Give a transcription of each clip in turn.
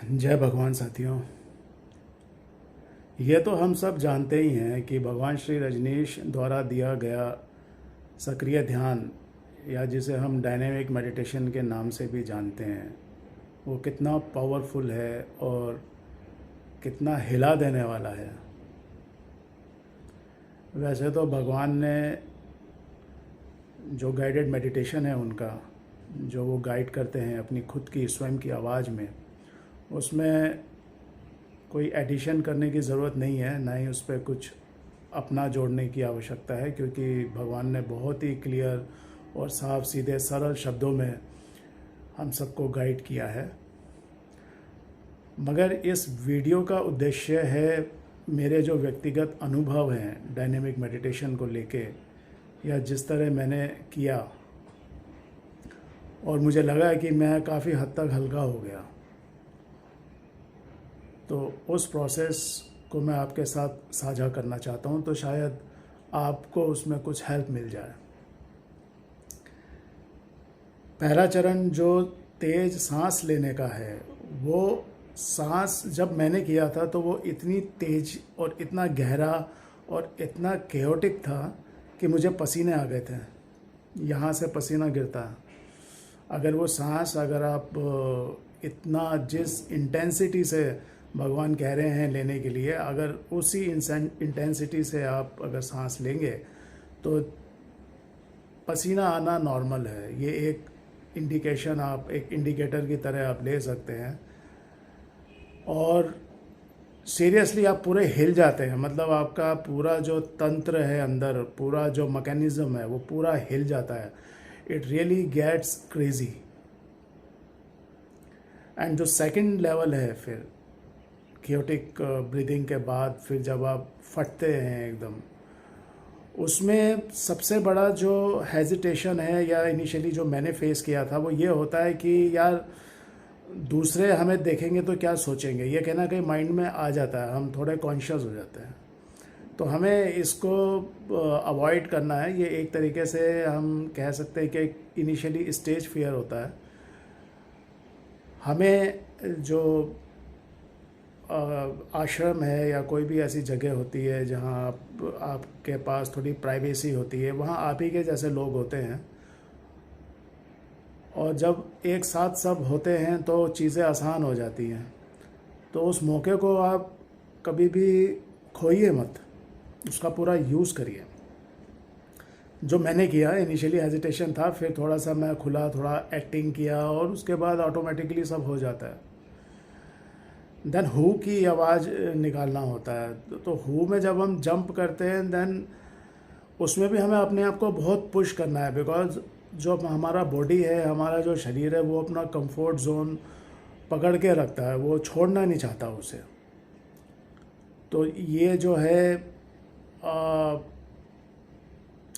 जय भगवान साथियों। ये तो हम सब जानते ही हैं कि भगवान श्री रजनीश द्वारा दिया गया सक्रिय ध्यान या जिसे हम डायनेमिक मेडिटेशन के नाम से भी जानते हैं, वो कितना पावरफुल है और कितना हिला देने वाला है। वैसे तो भगवान ने जो गाइडेड मेडिटेशन है उनका, जो वो गाइड करते हैं अपनी खुद की स्वयं की आवाज़ में, उसमें कोई एडिशन करने की ज़रूरत नहीं है, ना ही उस पर कुछ अपना जोड़ने की आवश्यकता है, क्योंकि भगवान ने बहुत ही क्लियर और साफ सीधे सरल शब्दों में हम सबको गाइड किया है। मगर इस वीडियो का उद्देश्य है मेरे जो व्यक्तिगत अनुभव हैं डायनेमिक मेडिटेशन को लेके, या जिस तरह मैंने किया और मुझे लगा कि मैं काफ़ी हद तक हल्का हो गया, तो उस प्रोसेस को मैं आपके साथ साझा करना चाहता हूँ, तो शायद आपको उसमें कुछ हेल्प मिल जाए। पहला चरण जो तेज़ सांस लेने का है, वो सांस जब मैंने किया था तो वो इतनी तेज और इतना गहरा और इतना केओटिक था कि मुझे पसीने आ गए थे, यहाँ से पसीना गिरता है। अगर वो सांस, अगर आप इतना जिस इंटेंसिटी से भगवान कह रहे हैं लेने के लिए, अगर उसी इंटेंसिटी से आप अगर सांस लेंगे तो पसीना आना नॉर्मल है। ये एक इंडिकेशन, आप एक इंडिकेटर की तरह आप ले सकते हैं। और सीरियसली आप पूरे हिल जाते हैं, मतलब आपका पूरा जो तंत्र है अंदर, पूरा जो मैकेनिज्म है वो पूरा हिल जाता है। It really gets crazy. And जो सेकंड लेवल है फिर कियोटिक ब्रीदिंग के बाद, फिर जब आप फटते हैं एकदम, उसमें सबसे बड़ा जो हेजिटेशन है या इनिशियली जो मैंने फेस किया था वो ये होता है कि यार दूसरे हमें देखेंगे तो क्या सोचेंगे, ये कहना कहीं माइंड में आ जाता है, हम थोड़े कॉन्शियस हो जाते हैं। तो हमें इसको अवॉइड करना है। ये एक तरीके से हम कह सकते हैं कि इनिशियली स्टेज फियर होता है। हमें जो आश्रम है या कोई भी ऐसी जगह होती है जहाँ आपके पास थोड़ी प्राइवेसी होती है, वहाँ आप ही के जैसे लोग होते हैं, और जब एक साथ सब होते हैं तो चीज़ें आसान हो जाती हैं। तो उस मौके को आप कभी भी खोइए मत, उसका पूरा यूज़ करिए। जो मैंने किया, इनिशियली हेजिटेशन था, फिर थोड़ा सा मैं खुला, थोड़ा एक्टिंग किया, और उसके बाद ऑटोमेटिकली सब हो जाता है। देन हु की आवाज़ निकालना होता है। तो हु में जब हम जंप करते हैं, देन उसमें भी हमें अपने आप को बहुत पुश करना है, बिकॉज जो हमारा बॉडी है, हमारा जो शरीर है, वो अपना कंफर्ट जोन पकड़ के रखता है, वो छोड़ना नहीं चाहता उसे। तो ये जो है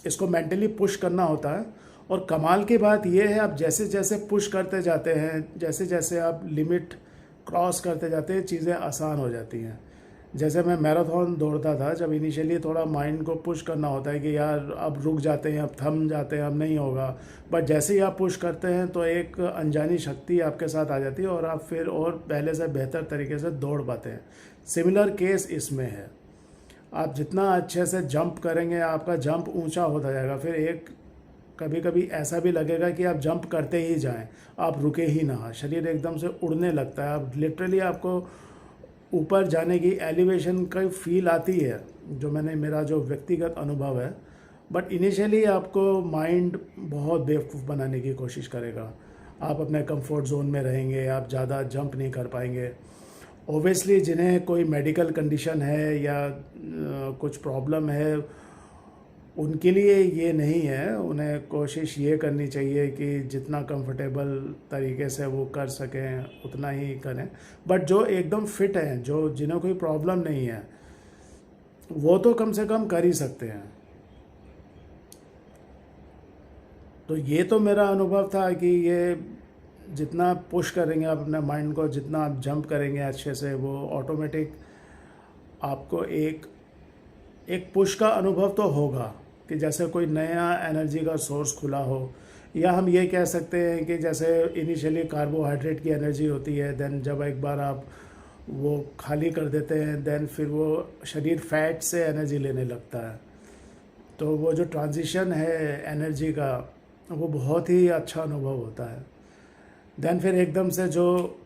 इसको मेंटली पुश करना होता है। और कमाल की बात ये है, आप जैसे जैसे पुश करते जाते हैं, जैसे जैसे आप लिमिट क्रॉस करते जाते हैं, चीज़ें आसान हो जाती हैं। जैसे मैं मैराथन दौड़ता था, जब इनिशियली थोड़ा माइंड को पुश करना होता है कि यार अब रुक जाते हैं, अब थम जाते हैं, अब नहीं होगा, बट जैसे ही आप पुश करते हैं तो एक अनजानी शक्ति आपके साथ आ जाती है और आप फिर और पहले से बेहतर तरीके से दौड़ पाते हैं। सिमिलर केस इसमें है। आप जितना अच्छे से जंप करेंगे, आपका जंप ऊंचा होता जाएगा। फिर एक कभी कभी ऐसा भी लगेगा कि आप जंप करते ही जाएं, आप रुके ही ना, शरीर एकदम से उड़ने लगता है। आप लिटरली, आपको ऊपर जाने की एलिवेशन का फील आती है, जो मेरा जो व्यक्तिगत अनुभव है। बट इनिशियली आपको माइंड बहुत बेवकूफ़ बनाने की कोशिश करेगा। आप अपने कंफर्ट जोन में रहेंगे, आप ज़्यादा जंप नहीं कर पाएंगे। ओबियसली जिन्हें कोई मेडिकल कंडीशन है या कुछ प्रॉब्लम है, उनके लिए ये नहीं है। उन्हें कोशिश ये करनी चाहिए कि जितना कंफर्टेबल तरीके से वो कर सकें उतना ही करें। बट जो एकदम फिट हैं, जो जिन्हें कोई प्रॉब्लम नहीं है, वो तो कम से कम कर ही सकते हैं। तो ये तो मेरा अनुभव था कि ये जितना पुश करेंगे आप अपने माइंड को, जितना आप जंप करेंगे अच्छे से, वो ऑटोमेटिक आपको एक पुश का अनुभव तो होगा कि जैसे कोई नया एनर्जी का सोर्स खुला हो, या हम ये कह सकते हैं कि जैसे इनिशियली कार्बोहाइड्रेट की एनर्जी होती है, देन जब एक बार आप वो खाली कर देते हैं, देन फिर वो शरीर फैट से एनर्जी लेने लगता है। तो वो जो ट्रांजिशन है एनर्जी का, वो बहुत ही अच्छा अनुभव होता है। देन फिर एकदम से जो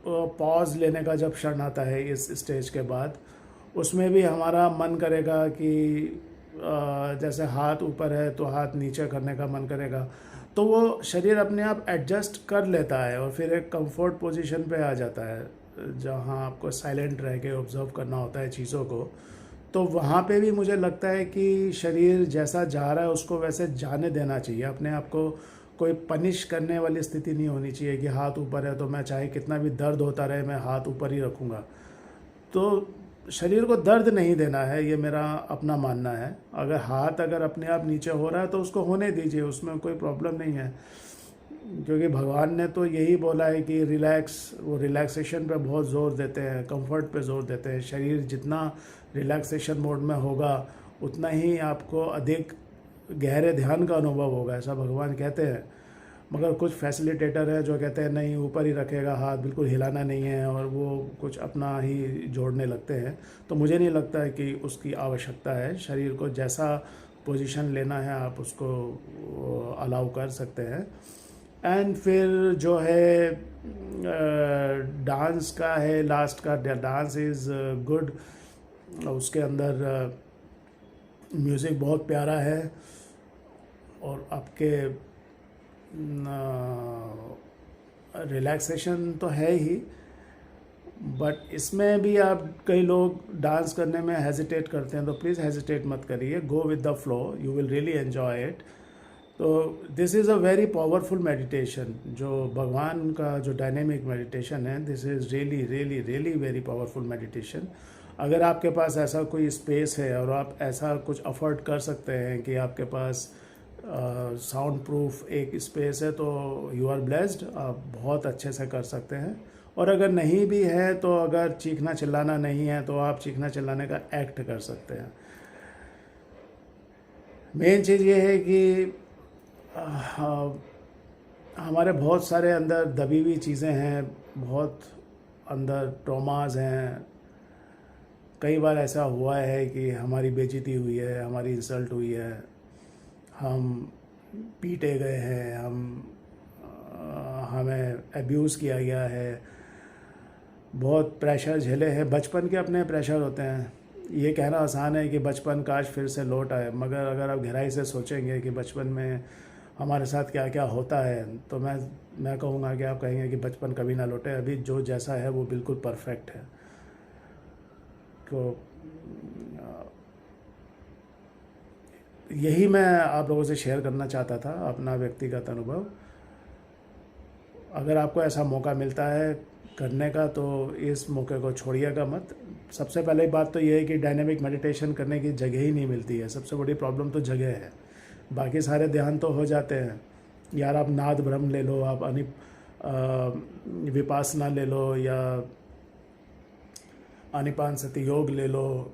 पॉज लेने का जब क्षण आता है इस स्टेज के बाद, उसमें भी हमारा मन करेगा कि जैसे हाथ ऊपर है तो हाथ नीचे करने का मन करेगा, तो वो शरीर अपने आप एडजस्ट कर लेता है और फिर एक कंफर्ट पोजीशन पे आ जाता है, जहाँ आपको साइलेंट रह के ऑब्जर्व करना होता है चीज़ों को। तो वहाँ पे भी मुझे लगता है कि शरीर जैसा जा रहा है उसको वैसे जाने देना चाहिए। अपने आप को कोई पनिश करने वाली स्थिति नहीं होनी चाहिए कि हाथ ऊपर है तो मैं चाहे कितना भी दर्द होता रहे मैं हाथ ऊपर ही रखूँगा। तो शरीर को दर्द नहीं देना है, ये मेरा अपना मानना है। अगर अपने आप नीचे हो रहा है तो उसको होने दीजिए, उसमें कोई प्रॉब्लम नहीं है, क्योंकि भगवान ने तो यही बोला है कि वो रिलैक्सेशन पे बहुत ज़ोर देते हैं, कंफर्ट पे ज़ोर देते हैं। शरीर जितना रिलैक्सेशन मोड में होगा उतना ही आपको अधिक गहरे ध्यान का अनुभव होगा, ऐसा भगवान कहते हैं। मगर कुछ फैसिलिटेटर है जो कहते हैं नहीं ऊपर ही रखेगा हाथ, बिल्कुल हिलाना नहीं है, और वो कुछ अपना ही जोड़ने लगते हैं। तो मुझे नहीं लगता है कि उसकी आवश्यकता है। शरीर को जैसा पोजीशन लेना है आप उसको अलाउ कर सकते हैं। एंड फिर जो है डांस का है, लास्ट का डांस इज़ गुड। उसके अंदर म्यूज़िक बहुत प्यारा है और आपके रिलैक्सेशन तो है ही, बट इसमें भी आप कई लोग डांस करने में हेजिटेट करते हैं, तो प्लीज़ हेजिटेट मत करिए, go with the flow, you will really enjoy it. तो this is a very powerful meditation, जो भगवान का जो डायनेमिक मेडिटेशन है, this is really really really very powerful meditation. अगर आपके पास ऐसा कोई स्पेस है और आप ऐसा कुछ अफोर्ड कर सकते हैं कि आपके पास साउंड प्रूफ एक स्पेस है, तो यू आर ब्लेस्ड, आप बहुत अच्छे से कर सकते हैं। और अगर नहीं भी है तो अगर चीखना चिल्लाना नहीं है तो आप चीखना चिल्लाने का एक्ट कर सकते हैं। मेन चीज़ ये है कि हमारे बहुत सारे अंदर दबी हुई चीज़ें हैं, बहुत अंदर ट्रॉमाज हैं। कई बार ऐसा हुआ है कि हमारी बेइज्जती हुई है, हमारी इंसल्ट हुई है, हम पीटे गए हैं, हमें अब्यूज़ किया गया है, बहुत प्रेशर झेले हैं। बचपन के अपने प्रेशर होते हैं। ये कहना आसान है कि बचपन काश फिर से लौट आए, मगर अगर आप गहराई से सोचेंगे कि बचपन में हमारे साथ क्या क्या होता है, तो मैं कहूँगा कि आप कहेंगे कि बचपन कभी ना लौटे। अभी जो जैसा है वो बिल्कुल परफेक्ट है। तो यही मैं आप लोगों से शेयर करना चाहता था, अपना व्यक्तिगत अनुभव। अगर आपको ऐसा मौका मिलता है करने का तो इस मौके को छोड़िएगा मत। सबसे पहले बात तो ये है कि डायनेमिक मेडिटेशन करने की जगह ही नहीं मिलती है। सबसे बड़ी प्रॉब्लम तो जगह है। बाकी सारे ध्यान तो हो जाते हैं यार, आप नाद ब्रह्म ले लो, आप विपासना ले लो, या आनिपान सती योग ले लो,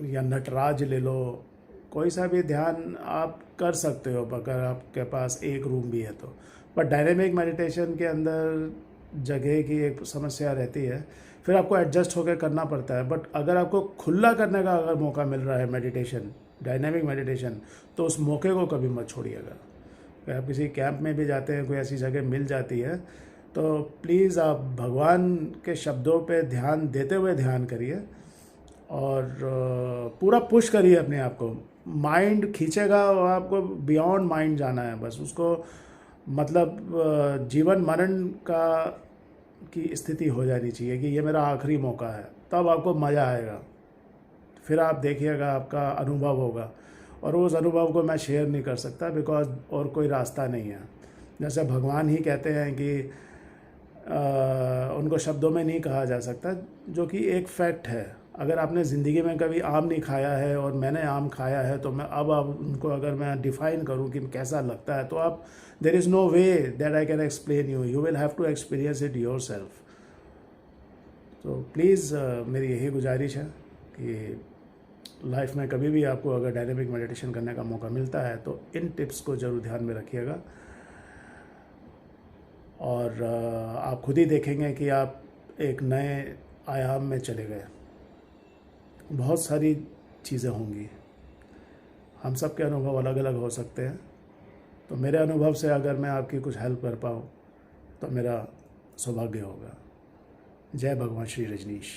या नटराज ले लो, कोई सा भी ध्यान आप कर सकते हो अगर आपके पास एक रूम भी है तो। पर डायनेमिक मेडिटेशन के अंदर जगह की एक समस्या रहती है, फिर आपको एडजस्ट होकर करना पड़ता है। बट अगर आपको खुला करने का अगर मौका मिल रहा है मेडिटेशन, डायनेमिक मेडिटेशन, तो उस मौके को कभी मत छोड़िएगा। अगर आप किसी कैंप में भी जाते हैं, कोई ऐसी जगह मिल जाती है, तो प्लीज़ आप भगवान के शब्दों पे ध्यान देते हुए ध्यान करिए और पूरा पुश करिए अपने आप को। माइंड खींचेगा और आपको बियॉन्ड माइंड जाना है बस उसको, मतलब जीवन मरण की स्थिति हो जानी चाहिए कि ये मेरा आखिरी मौका है, तब आपको मज़ा आएगा। फिर आप देखिएगा, आपका अनुभव होगा, और उस अनुभव को मैं शेयर नहीं कर सकता बिकॉज और कोई रास्ता नहीं है। जैसे भगवान ही कहते हैं कि उनको शब्दों में नहीं कहा जा सकता, जो कि एक फैक्ट है। अगर आपने ज़िंदगी में कभी आम नहीं खाया है और मैंने आम खाया है, तो मैं अब उनको अगर मैं डिफ़ाइन करूं कि कैसा लगता है, तो आप there is no way that I can explain you will have to experience it yourself. तो प्लीज़ मेरी यही गुजारिश है कि लाइफ में कभी भी आपको अगर डायनेमिक मेडिटेशन करने का मौका मिलता है तो इन टिप्स को ज़रूर ध्यान में रखिएगा। और आप खुद ही देखेंगे कि आप एक नए आयाम में चले गए। बहुत सारी चीज़ें होंगी, हम सब के अनुभव अलग अलग हो सकते हैं। तो मेरे अनुभव से अगर मैं आपकी कुछ हेल्प कर पाऊँ तो मेरा सौभाग्य होगा। जय भगवान श्री रजनीश।